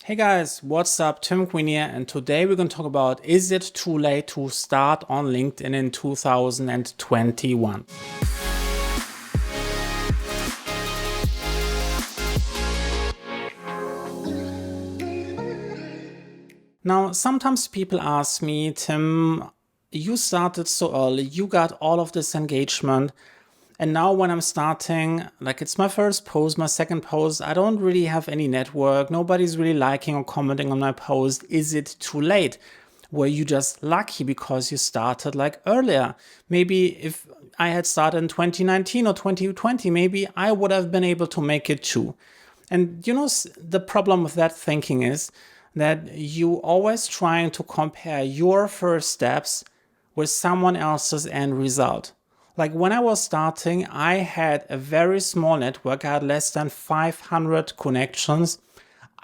Hey guys, what's up? Tim Queen here, and today we're going to talk about, is it too late to start on LinkedIn in 2021? Now, sometimes people ask me, Tim, you started so early, you got all of this engagement, and now when I'm starting, like it's my first post, my second post, I don't really have any network, nobody's really liking or commenting on my post. Is it too late? Were you just lucky because you started like earlier? Maybe if I had started in 2019 or 2020, maybe I would have been able to make it too. And the problem with that thinking is that you always trying to compare your first steps with someone else's end result. Like when I was starting, I had a very small network. I had less than 500 connections.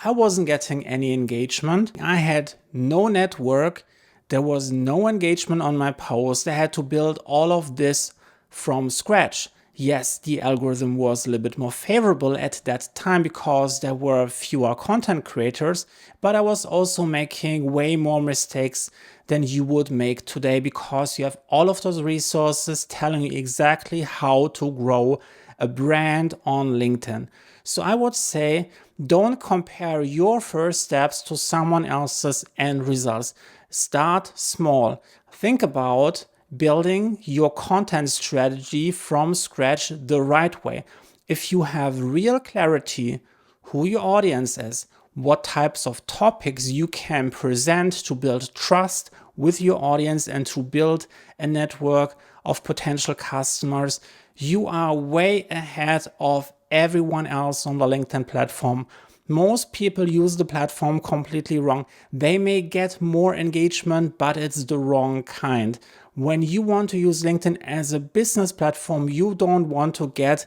I wasn't getting any engagement. I had no network. There was no engagement on my post. I had to build all of this from scratch. Yes, the algorithm was a little bit more favorable at that time because there were fewer content creators, but I was also making way more mistakes than you would make today because you have all of those resources telling you exactly how to grow a brand on LinkedIn. So I would say don't compare your first steps to someone else's end results. Start small. Think about building your content strategy from scratch the right way. If you have real clarity who your audience is, what types of topics you can present to build trust with your audience and to build a network of potential customers, you are way ahead of everyone else on the LinkedIn platform. Most people use the platform completely wrong. They may get more engagement, but it's the wrong kind. When you want to use LinkedIn as a business platform, you don't want to get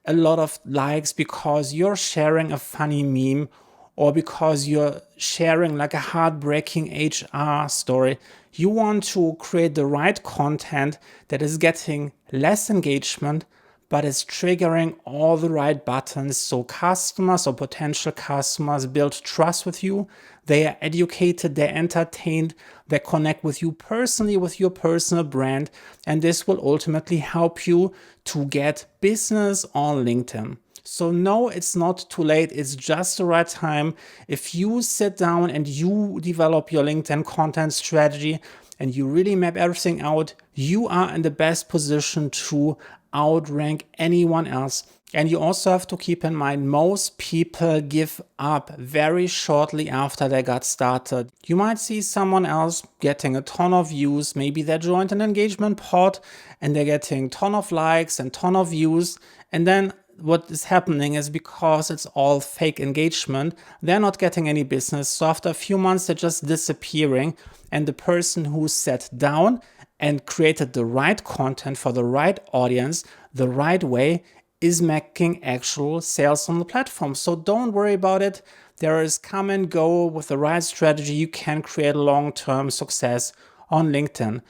a lot of likes because you're sharing a funny meme or because you're sharing like a heartbreaking HR story. You want to create the right content that is getting less engagement, but it's triggering all the right buttons so customers or potential customers build trust with you. They are educated, they're entertained, they connect with you personally with your personal brand, and this will ultimately help you to get business on LinkedIn. So no, it's not too late. It's just the right time. If you sit down and you develop your LinkedIn content strategy and you really map everything out, you are in the best position to outrank anyone else. And you also have to keep in mind, most people give up very shortly after they got started. You might see someone else getting a ton of views. Maybe they joined an engagement pod and they're getting a ton of likes and ton of views. And then what is happening is because it's all fake engagement, they're not getting any business. So after a few months, they're just disappearing. And the person who sat down and created the right content for the right audience, the right way, is making actual sales on the platform. So don't worry about it. There is come and go. With the right strategy, you can create long-term success on LinkedIn.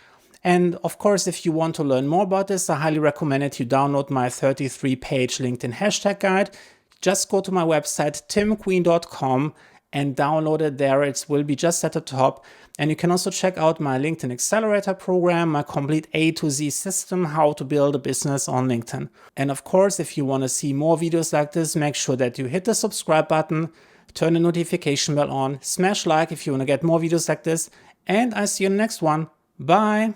And of course, if you want to learn more about this, I highly recommend that you download my 33-page LinkedIn hashtag guide. Just go to my website, timqueen.com, and download it there. It will be just at the top. And you can also check out my LinkedIn Accelerator program, my complete A to Z system, how to build a business on LinkedIn. And of course, if you want to see more videos like this, make sure that you hit the subscribe button, turn the notification bell on, smash like if you want to get more videos like this, and I see you in the next one. Bye.